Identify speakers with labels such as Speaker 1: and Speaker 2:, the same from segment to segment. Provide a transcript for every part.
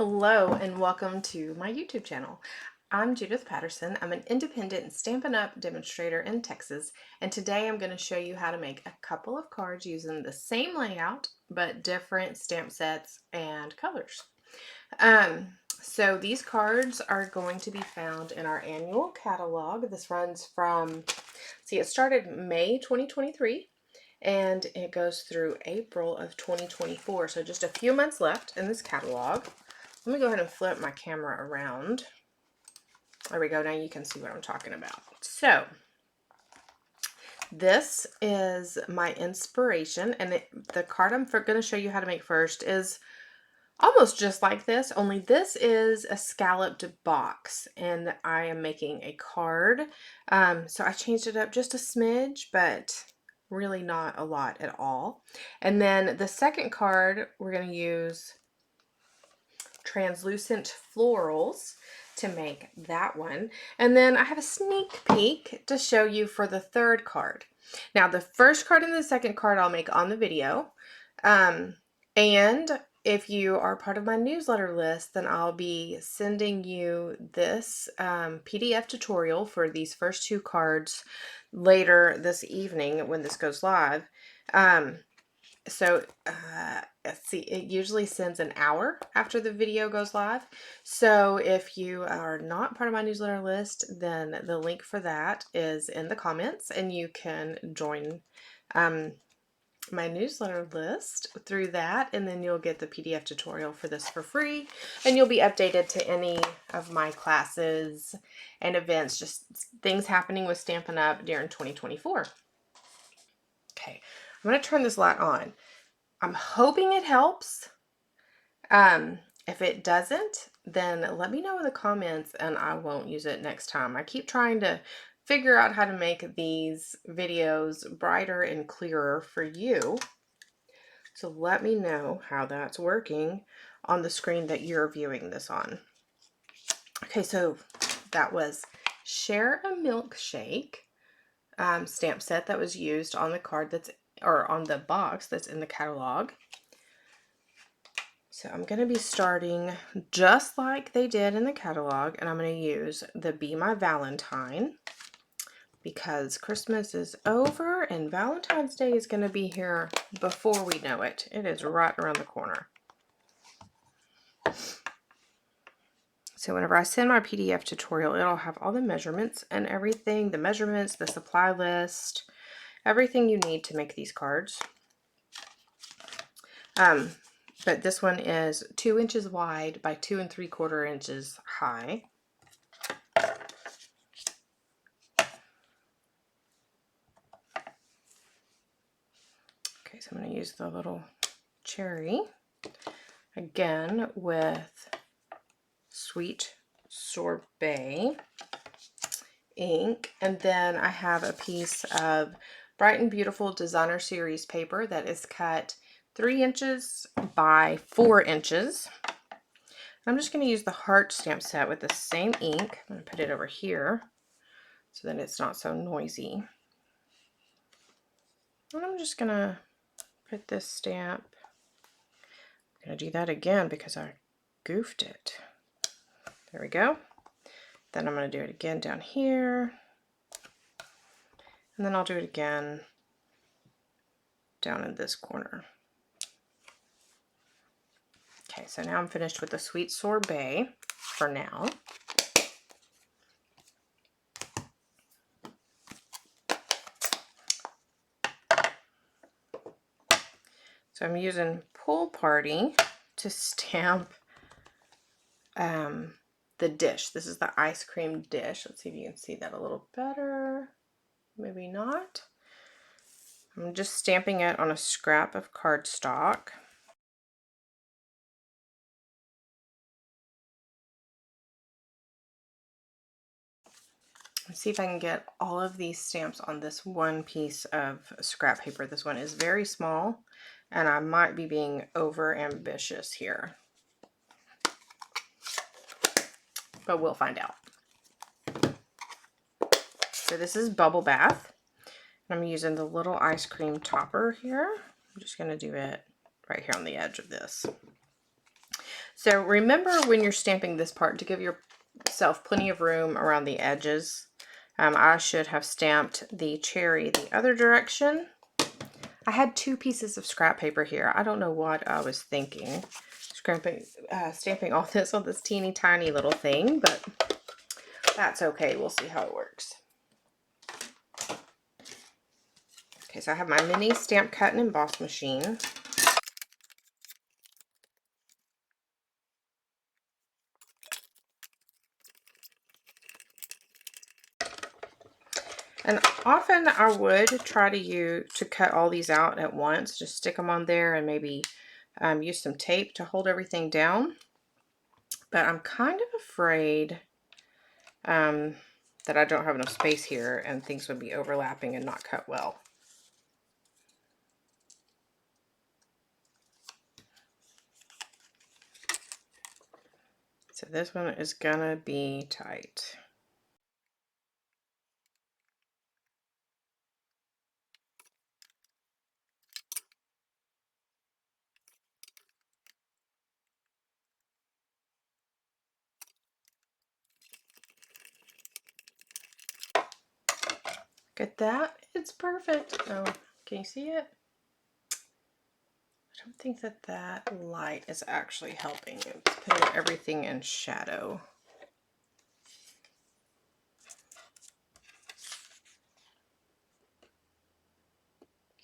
Speaker 1: Hello and welcome to my YouTube channel. I'm Judith Patterson. I'm an independent Stampin' Up! Demonstrator in Texas, and today I'm going to show you how to make a couple of cards using the same layout but different stamp sets and colors. So these cards are going to be found in our annual catalog. This runs from, it started May 2023 and it goes through April of 2024. So just a few months left in this catalog. Let me go ahead and flip my camera around. There we go. Now you can see what I'm talking about. So this is my inspiration, and the card I'm going to show you how to make first is almost just like this, only this is a scalloped box, and I am making a card. So I changed it up just a smidge, but really not a lot at all. And then the second card, we're going to use Translucent Florals to make that one. And then I have a sneak peek to show you for the third card. Now the first card and the second card I'll make on the video. And if you are part of my newsletter list, then I'll be sending you this PDF tutorial for these first two cards later this evening when this goes live. Let's see, it usually sends an hour after the video goes live. So if you are not part of my newsletter list, then the link for that is in the comments, and you can join my newsletter list through that, and then you'll get the PDF tutorial for this for free, and you'll be updated to any of my classes and events, just things happening with Stampin' Up! During 2024. Okay, I'm going to turn this light on. I'm hoping it helps. If it doesn't, then let me know in the comments and I won't use it next time. I keep trying to figure out how to make these videos brighter and clearer for you. So let me know how that's working on the screen that you're viewing this on. Okay, so that was Share a Milkshake stamp set that was used on the card on the box that's in the catalog. So I'm going to be starting just like they did in the catalog, and I'm going to use the Be My Valentine because Christmas is over and Valentine's Day is going to be here before we know it. It is right around the corner. So whenever I send my PDF tutorial, it'll have all the measurements and everything, the measurements, the supply list, everything you need to make these cards. But this one is 2 inches wide by 2 3/4 inches high. Okay, so I'm going to use the little cherry again with Sweet Sorbet ink, and then I have a piece of Bright and Beautiful Designer Series paper that is cut 3 inches by 4 inches. I'm just going to use the heart stamp set with the same ink. I'm going to put it over here so that it's not so noisy. And I'm just going to put this stamp. I'm going to do that again because I goofed it. There we go. Then I'm going to do it again down here. And then I'll do it again down in this corner. Okay, so now I'm finished with the Sweet Sorbet for now. So I'm using Pool Party to stamp the dish. This is the ice cream dish. Let's see if you can see that a little better. Maybe not. I'm just stamping it on a scrap of cardstock. Let's see if I can get all of these stamps on this one piece of scrap paper. This one is very small, and I might be being over ambitious here, but we'll find out. So this is Bubble Bath. I'm using the little ice cream topper here. I'm just going to do it right here on the edge of this. So remember when you're stamping this part to give yourself plenty of room around the edges. I should have stamped the cherry the other direction. I had 2 pieces of scrap paper here. I don't know what I was thinking. Stamping all this on this teeny tiny little thing, but that's okay. We'll see how it works. Okay, so I have my mini stamp cut and emboss machine. And often I would try to cut all these out at once, just stick them on there and maybe use some tape to hold everything down. But I'm kind of afraid that I don't have enough space here and things would be overlapping and not cut well. So this one is gonna be tight. Look at that, it's perfect. Oh, can you see it? I don't think that that light is actually helping. It's putting everything in shadow.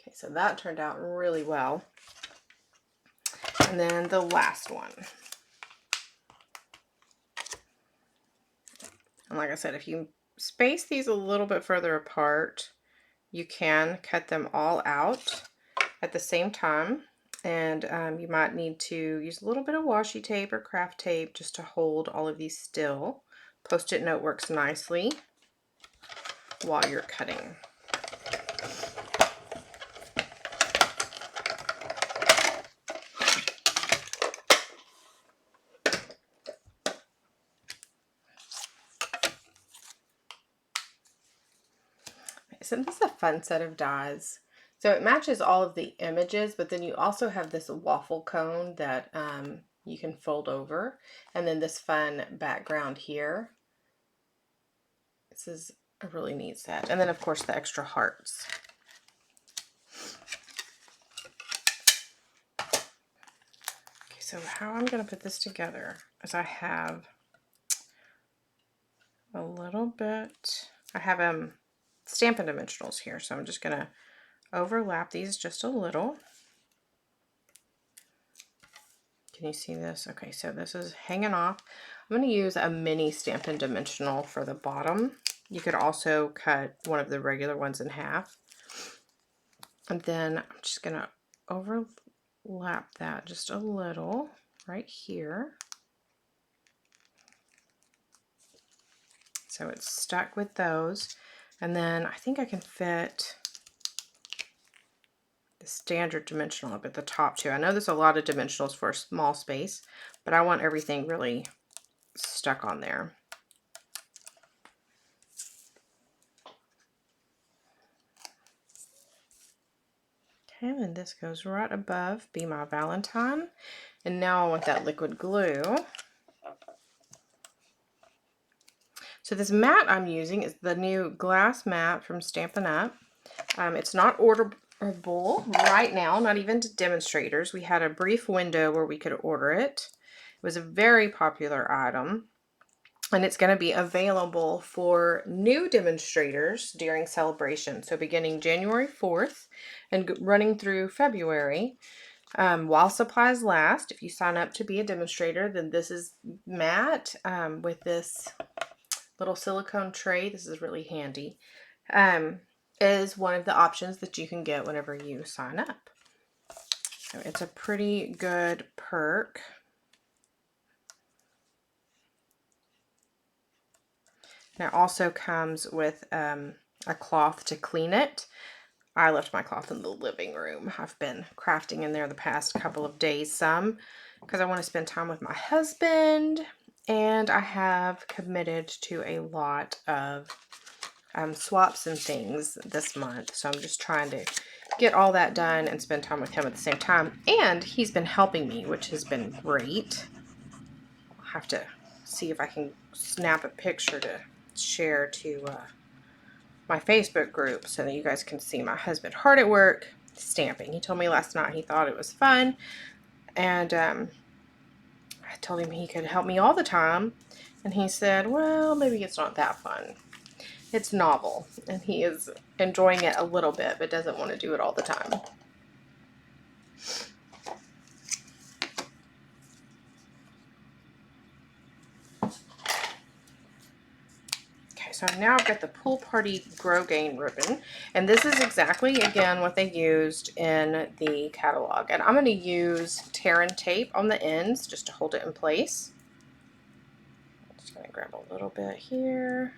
Speaker 1: Okay, so that turned out really well. And then the last one. And like I said, if you space these a little bit further apart, you can cut them all out at the same time. And you might need to use a little bit of washi tape or craft tape just to hold all of these still. Post-it note works nicely while you're cutting. So this is a fun set of dies. So it matches all of the images, but then you also have this waffle cone that you can fold over, and then this fun background here. This is a really neat set. And then of course the extra hearts. Okay, so how I'm going to put this together is I have a little bit, I have Stampin' Dimensionals here, so I'm just going to overlap these just a little. Can you see this? Okay, so this is hanging off. I'm going to use a mini Stampin' Dimensional for the bottom. You could also cut one of the regular ones in half. And then I'm just going to overlap that just a little right here. So it's stuck with those. And then I think I can fit the standard dimensional up at the top too. I know there's a lot of dimensionals for a small space, but I want everything really stuck on there. Okay, and this goes right above Be My Valentine. And now I want that liquid glue. So this mat I'm using is the new glass mat from Stampin' Up. It's not orderable right now, not even to demonstrators. We had a brief window where we could order it. It was a very popular item. And it's going to be available for new demonstrators during celebration. So beginning January 4th and running through February, while supplies last. If you sign up to be a demonstrator, then this is mat with this little silicone tray. This is really handy. Is one of the options that you can get whenever you sign up. So it's a pretty good perk. And it also comes with a cloth to clean it. I left my cloth in the living room. I've been crafting in there the past couple of days some because I want to spend time with my husband, and I have committed to a lot of swaps and things this month. So I'm just trying to get all that done and spend time with him at the same time. And he's been helping me, which has been great. have to see if I can snap a picture to share to my Facebook group so that you guys can see my husband hard at work stamping. He told me last night he thought it was fun, and I told him he could help me all the time, and he said, well, maybe it's not that fun. It's novel, and he is enjoying it a little bit, but doesn't want to do it all the time. Okay, so now I've got the Pool Party Grow Gain ribbon, and this is exactly, again, what they used in the catalog. And I'm going to use tear and tape on the ends just to hold it in place. I'm just going to grab a little bit here,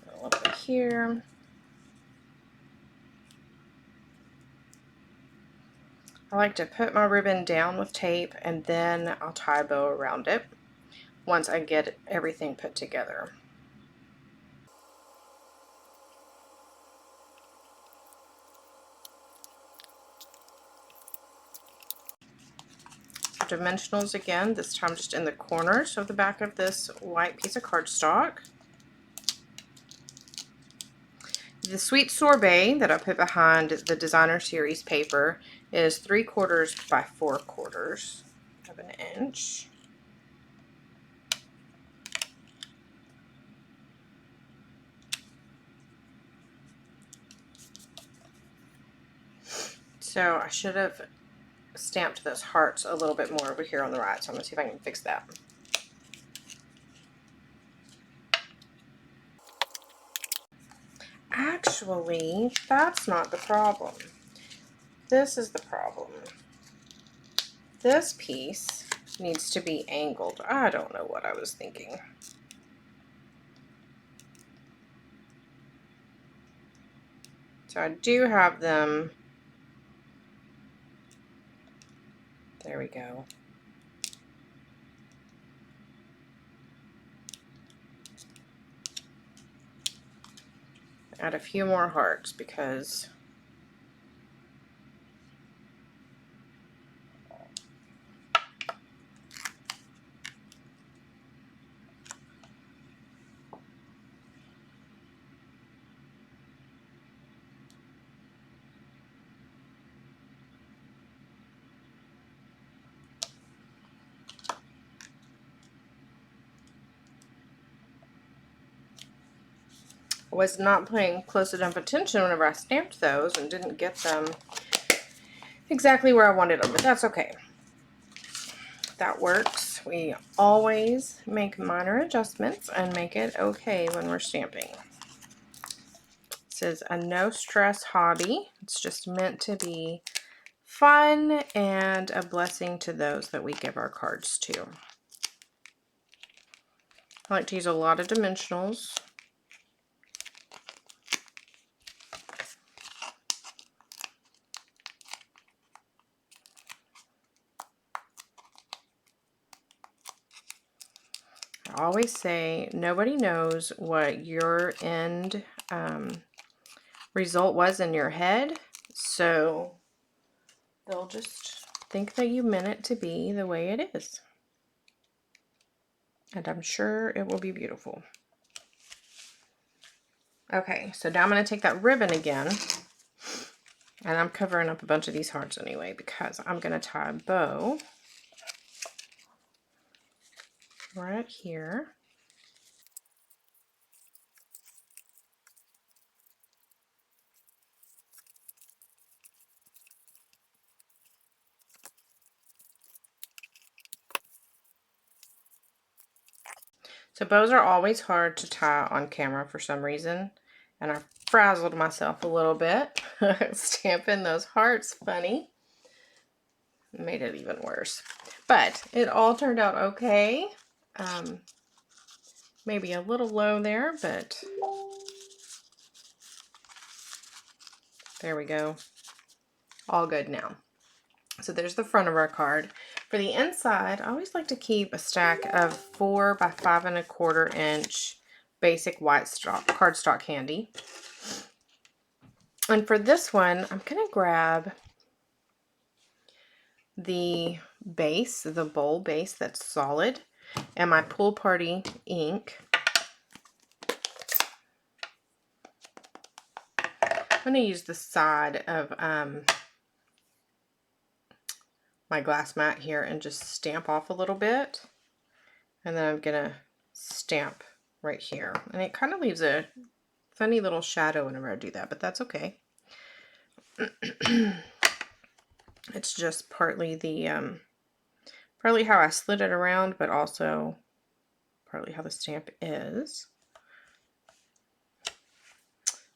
Speaker 1: a little bit here. I like to put my ribbon down with tape, and then I'll tie a bow around it once I get everything put together. Dimensionals again, this time just in the corners of the back of this white piece of cardstock. The Sweet Sorbet that I put behind the Designer Series paper is 3/4 by 4/4 of an inch. So I should have stamped those hearts a little bit more over here on the right, so I'm going to see if I can fix that. Actually, that's not the problem. This is the problem. This piece needs to be angled. I don't know what I was thinking. So I do have them. There we go. Add a few more hearts because I was not paying close enough attention whenever I stamped those and didn't get them exactly where I wanted them, but that's okay. That works. We always make minor adjustments and make it okay when we're stamping. This is a no stress hobby. It's just meant to be fun and a blessing to those that we give our cards to. I like to use a lot of dimensionals. I always say nobody knows what your end result was in your head, so they'll just think that you meant it to be the way it is. And I'm sure it will be beautiful. Okay, so now I'm going to take that ribbon again, and I'm covering up a bunch of these hearts anyway because I'm going to tie a bow right here. So bows are always hard to tie on camera for some reason, and I frazzled myself a little bit stamping those hearts funny. Made it even worse, but it all turned out okay. Maybe a little low there, but there we go. All good now. So there's the front of our card. For the inside, I always like to keep a stack of 4 by 5 1/4 inch basic white cardstock candy. And for this one, I'm going to grab the base, the bowl base that's solid, and my Pool Party ink. I'm going to use the side of my glass mat here and just stamp off a little bit. And then I'm going to stamp right here. And it kind of leaves a funny little shadow whenever I do that, but that's okay. It's just partly the partly how I slid it around, but also partly how the stamp is.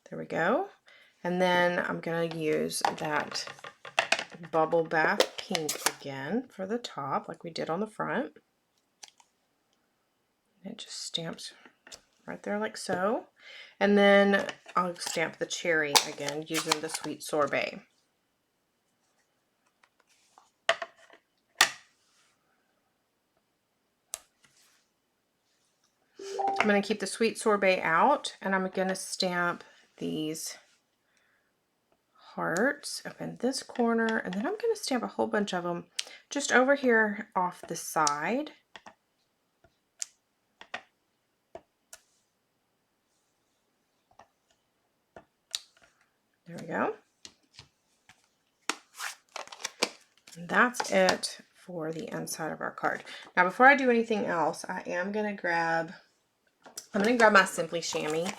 Speaker 1: There we go. And then I'm going to use that Bubble Bath pink again for the top, like we did on the front. It just stamps right there like so. And then I'll stamp the cherry again using the Sweet Sorbet. I'm going to keep the Sweet Sorbet out, and I'm going to stamp these hearts up in this corner, and then I'm going to stamp a whole bunch of them just over here off the side. There we go. And that's it for the inside of our card. Now, before I do anything else, I'm going to grab my Simply Chamois,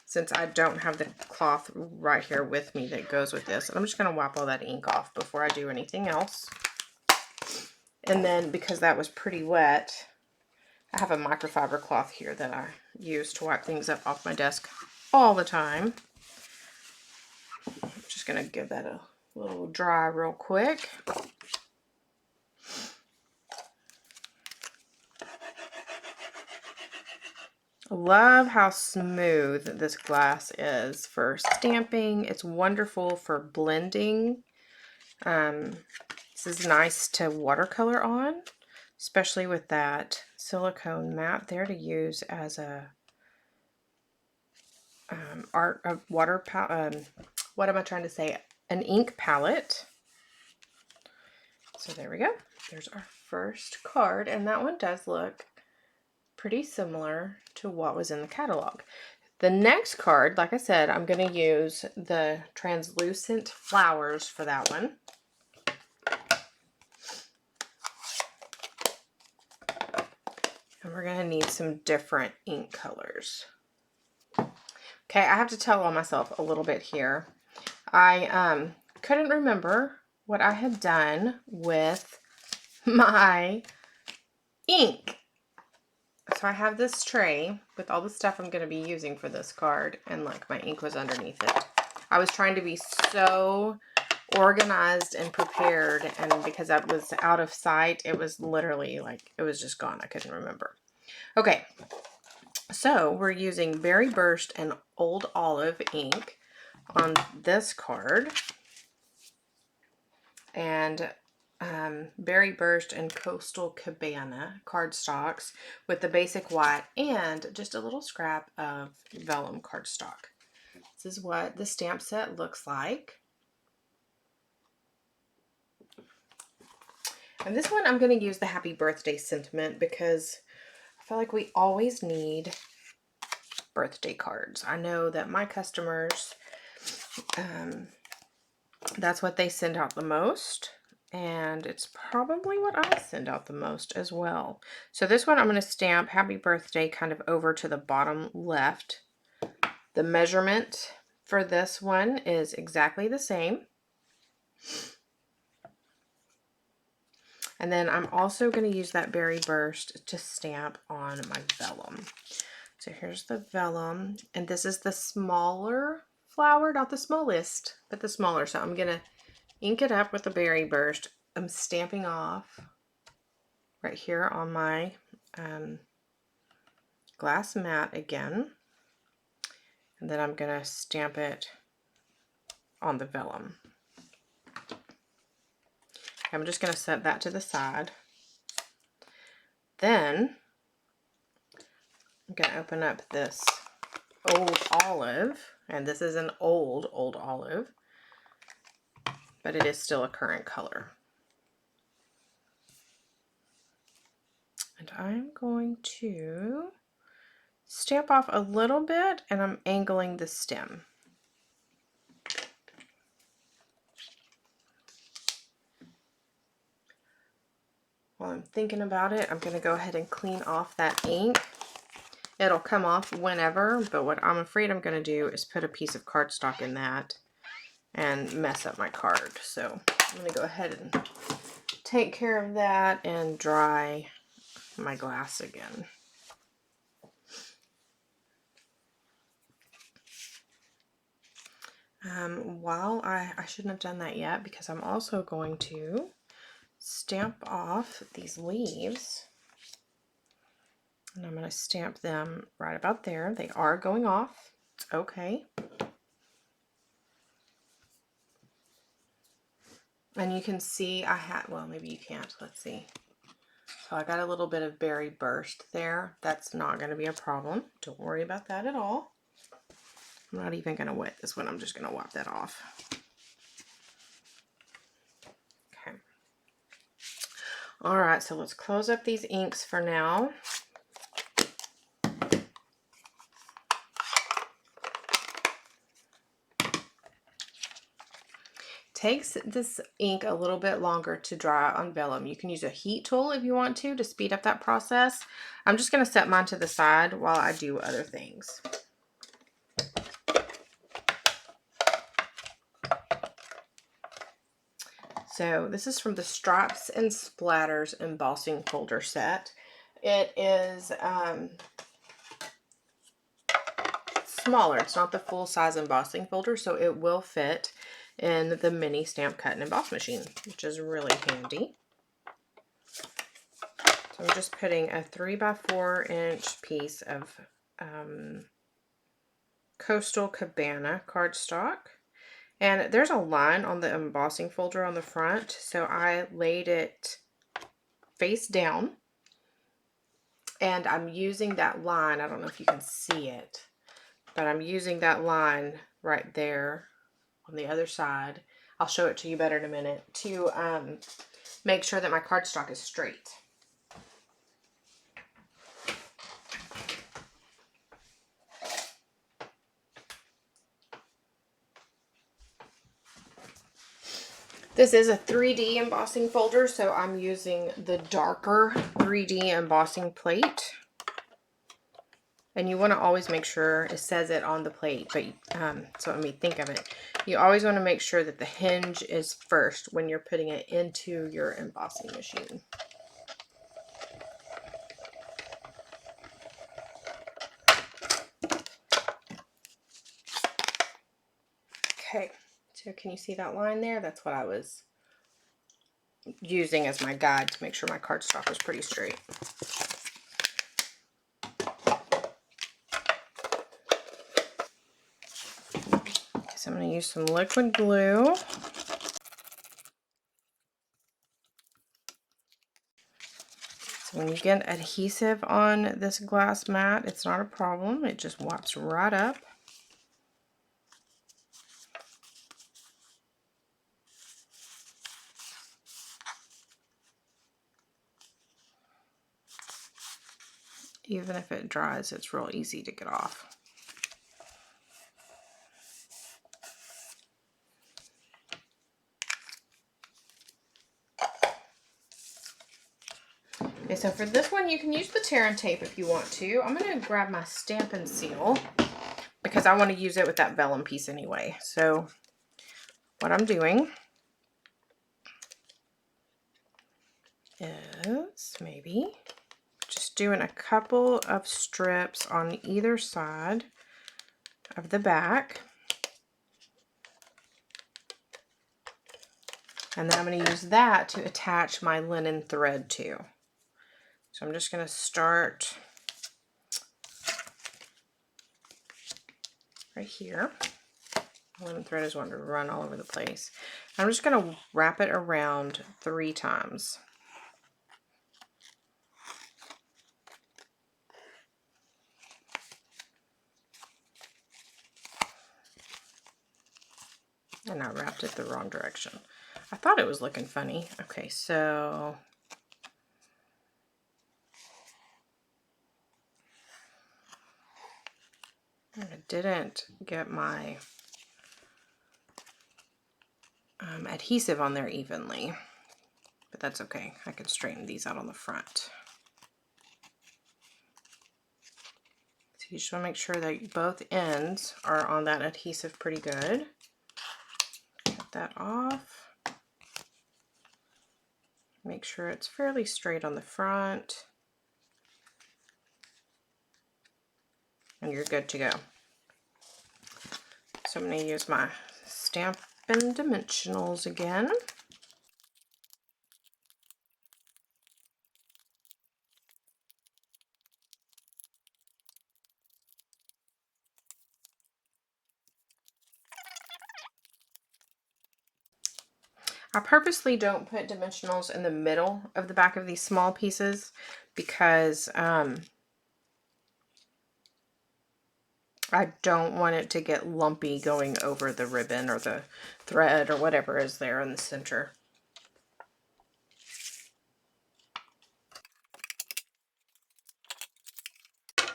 Speaker 1: since I don't have the cloth right here with me that goes with this. And I'm just going to wipe all that ink off before I do anything else. And then, because that was pretty wet, I have a microfiber cloth here that I use to wipe things up off my desk all the time. I'm just going to give that a little dry real quick. Love how smooth this glass is for stamping. It's wonderful for blending. This is nice to watercolor on, especially with that silicone mat there to use as a what am I trying to say? An ink palette. So there we go. There's our first card, and that one does look pretty similar to what was in the catalog. The next card, like I said, I'm going to use the Translucent Flowers for that one. And we're going to need some different ink colors. Okay, I have to tell on myself a little bit here. I couldn't remember what I had done with my ink. So I have this tray with all the stuff I'm going to be using for this card, and like my ink was underneath it. I was trying to be so organized and prepared, and because that was out of sight, it was literally like, it was just gone. I couldn't remember. Okay, so we're using Berry Burst and Old Olive ink on this card, and Berry Burst and Coastal Cabana cardstocks with the basic white and just a little scrap of vellum cardstock. This is what the stamp set looks like. And this one I'm going to use the Happy Birthday sentiment because I feel like we always need birthday cards. I know that my customers, that's what they send out the most. And it's probably what I send out the most as well. So this one I'm going to stamp Happy Birthday kind of over to the bottom left. The measurement for this one is exactly the same. And then I'm also going to use that Berry Burst to stamp on my vellum. So here's the vellum, and this is the smaller flower, not the smallest, but the smaller. So I'm going to ink it up with the Berry Burst. I'm stamping off right here on my glass mat again. And then I'm going to stamp it on the vellum. I'm just going to set that to the side. Then I'm going to open up this Old Olive, and this is an old olive, but it is still a current color. I'm going to stamp off a little bit, and I'm angling the stem. While I'm thinking about it, I'm going to go ahead and clean off that ink. It'll come off whenever, but what I'm afraid I'm going to do is put a piece of cardstock in that and mess up my card. So I'm going to go ahead and take care of that and dry my glass again. While I shouldn't have done that yet, because I'm also going to stamp off these leaves, and I'm going to stamp them right about there. They are going off. It's okay. And you can see I had, well, maybe you can't. Let's see. So I got a little bit of berry burst there. That's not going to be a problem. Don't worry about that at all. I'm not even going to wet this one. I'm just going to wipe that off. Okay. All right, so let's close up these inks for now. Takes this ink a little bit longer to dry on vellum. You can use a heat tool if you want to speed up that process. I'm just going to set mine to the side while I do other things. So this is from the Stripes and Splatters embossing folder set. It is smaller. It's not the full size embossing folder, so it will fit in the mini stamp cut and emboss machine, which is really handy. So I'm just putting a 3x4 inch piece of Coastal Cabana cardstock. And there's a line on the embossing folder on the front, so I laid it face down. And I'm using that line, I don't know if you can see it, but I'm using that line right there on the other side. I'll show it to you better in a minute, to make sure that my cardstock is straight. This is a 3D embossing folder, so I'm using the darker 3D embossing plate. And you want to always make sure it says it on the plate, but so let me think of it. You always want to make sure that the hinge is first when you're putting it into your embossing machine. Okay, so can you see that line there? That's what I was using as my guide to make sure my cardstock was pretty straight. So I'm going to use some liquid glue. So when you get adhesive on this glass mat, it's not a problem. It just wipes right up. Even if it dries, it's real easy to get off. Okay, so for this one, you can use the tear and tape if you want to. I'm going to grab my Stampin' Seal because I want to use it with that vellum piece anyway. So what I'm doing is maybe just doing a couple of strips on either side of the back. And then I'm going to use that to attach my linen thread to. So I'm just going to start right here. The linen thread is wanting to run all over the place. I'm just going to wrap it around 3 times. And I wrapped it the wrong direction. I thought it was looking funny. Okay, so I didn't get my adhesive on there evenly, but that's okay. I can straighten these out on the front. So you just want to make sure that both ends are on that adhesive pretty good. Cut that off. Make sure it's fairly straight on the front. And you're good to go. So I'm going to use my Stampin' Dimensionals again. I purposely don't put dimensionals in the middle of the back of these small pieces because I don't want it to get lumpy going over the ribbon or the thread or whatever is there in the center.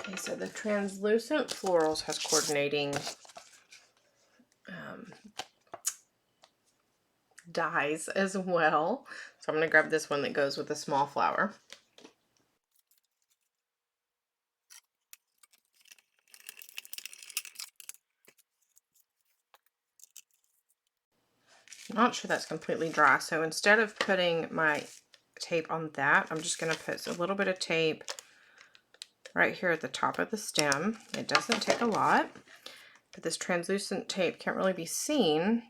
Speaker 1: Okay, so the Translucent Florals has coordinating dies as well. So I'm going to grab this one that goes with the small flower. I'm not sure that's completely dry, so instead of putting my tape on that, I'm just going to put a little bit of tape right here at the top of the stem. It doesn't take a lot, but this translucent tape can't really be seen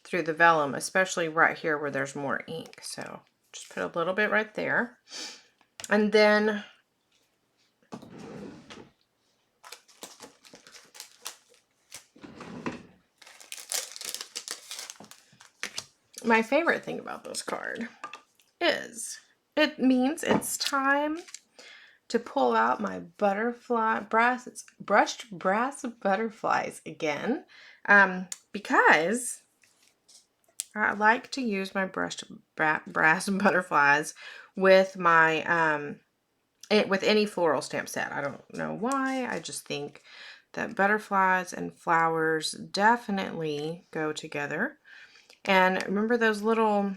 Speaker 1: through the vellum, especially right here where there's more ink. So just put a little bit right there. And then my favorite thing about this card is it means it's time to pull out my brushed brass butterflies again, because I like to use my brushed brass butterflies with my with any floral stamp set. I don't know why. I just think that butterflies and flowers definitely go together. And remember those little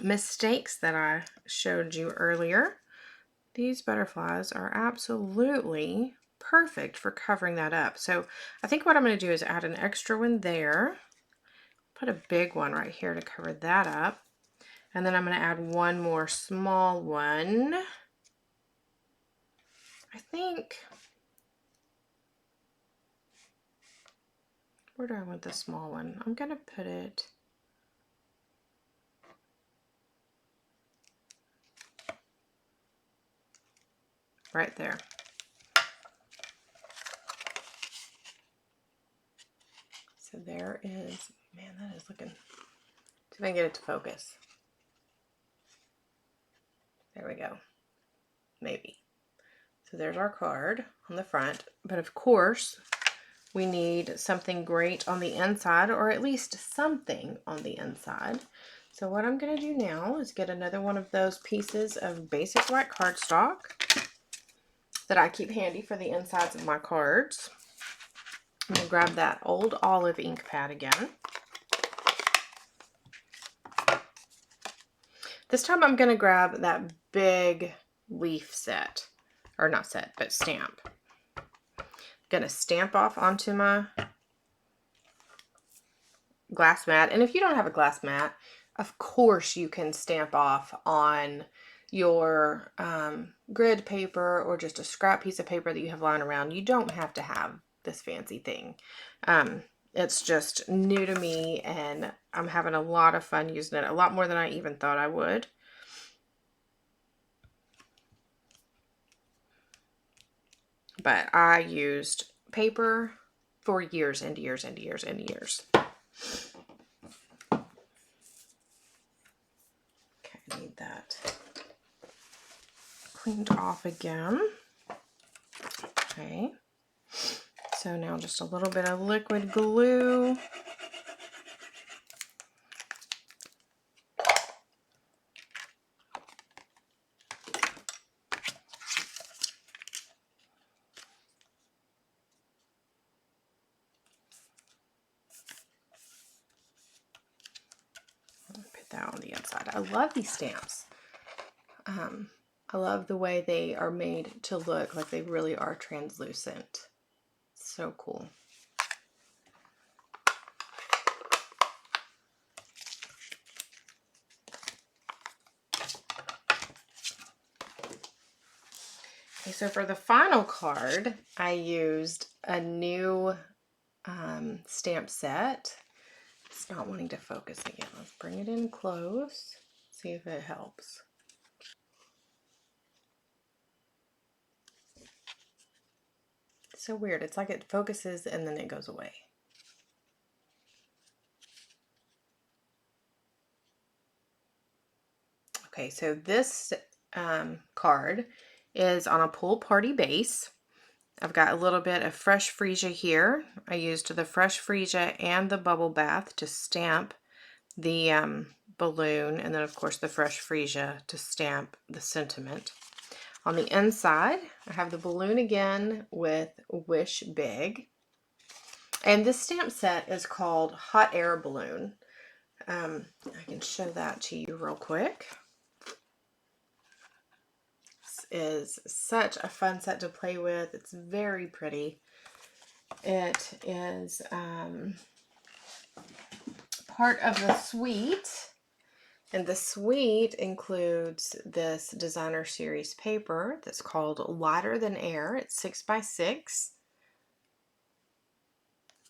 Speaker 1: mistakes that I showed you earlier? These butterflies are absolutely perfect for covering that up. So I think what I'm going to do is add an extra one there. Put a big one right here to cover that up. And then I'm going to add one more small one. I think, where do I want the small one? I'm going to put it right there. So there is, man, that is looking, see if I can get it to focus. There we go. Maybe. So there's our card on the front, but of course we need something great on the inside, or at least something on the inside. So what I'm going to do now is get another one of those pieces of basic white cardstock that I keep handy for the insides of my cards. I'm going to grab that old olive ink pad again. This time I'm going to grab that big leaf set, or not set, but stamp. I'm going to stamp off onto my glass mat. And if you don't have a glass mat, of course you can stamp off on your grid paper or just a scrap piece of paper that you have lying around. You don't have to have this fancy thing. It's just new to me and I'm having a lot of fun using it, a lot more than I even thought I would. But I used paper for years and years and years and years. Okay, I need that cleaned off again. Okay, so now just a little bit of liquid glue. that on the inside. I love these stamps. I love the way they are made to look like they really are translucent. So cool. Okay, so for the final card, I used a new stamp set. It's not wanting to focus again. Let's bring it in close, see if it helps. It's so weird. It's like it focuses and then it goes away. Okay, so this card is on a pool party base. I've got a little bit of fresh freesia here. I used the fresh freesia and the bubble bath to stamp the balloon, and then of course the fresh freesia to stamp the sentiment. On the inside, I have the balloon again with Wish Big. And this stamp set is called Hot Air Balloon. I can show that to you real quick. Is such a fun set to play with. It's very pretty. It is part of the suite, and the suite includes this designer series paper that's called Lighter Than Air. It's 6x6.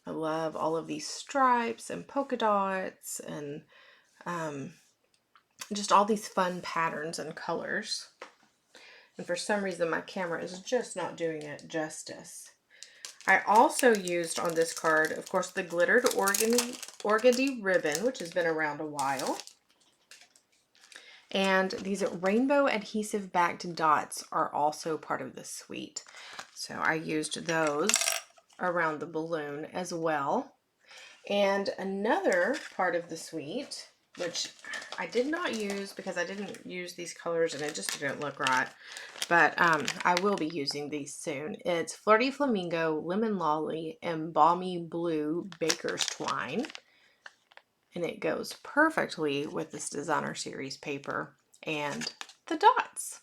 Speaker 1: I love all of these stripes and polka dots and just all these fun patterns and colors. And for some reason my camera is just not doing it justice. I also used on this card, of course, the glittered organdy ribbon, which has been around a while. And these rainbow adhesive backed dots are also part of the suite. So I used those around the balloon as well. And another part of the suite, which I did not use because I didn't use these colors and it just didn't look right, but I will be using these soon. It's Flirty Flamingo, Lemon Lolly, and Balmy Blue Baker's Twine. And it goes perfectly with this designer series paper and the dots.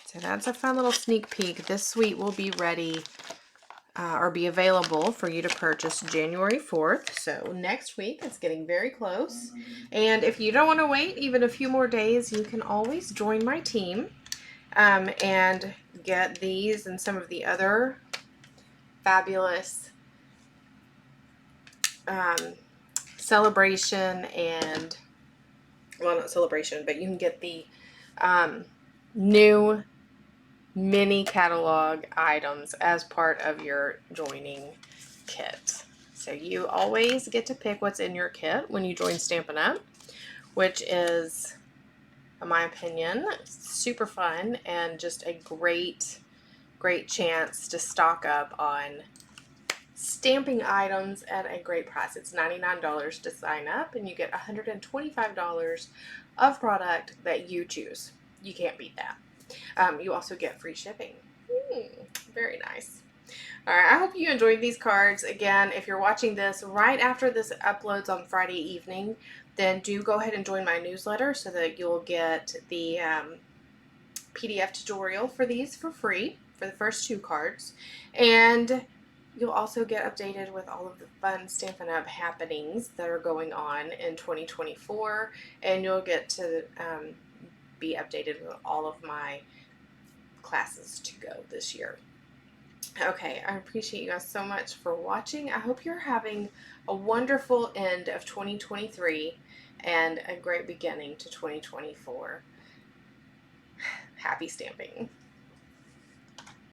Speaker 1: So that's a fun little sneak peek. This suite will be ready or be available for you to purchase January 4th. So next week, it's getting very close. And if you don't want to wait even a few more days, you can always join my team and get these and some of the other fabulous celebration and, well, not celebration, but you can get the new mini catalog items as part of your joining kit. So you always get to pick what's in your kit when you join Stampin' Up, which is, in my opinion, super fun and just a great chance to stock up on stamping items at a great price. It's $99 to sign up, and you get $125 of product that you choose. You can't beat that. You also get free shipping. Very nice. All right, I hope you enjoyed these cards. Again, if you're watching this right after this uploads on Friday evening, then do go ahead and join my newsletter so that you'll get the PDF tutorial for these for free for the first 2 cards. And you'll also get updated with all of the fun Stampin' Up! Happenings that are going on in 2024. And you'll get to be updated with all of my classes to go this year. Okay, I appreciate you guys so much for watching. I hope you're having a wonderful end of 2023 and a great beginning to 2024. Happy stamping.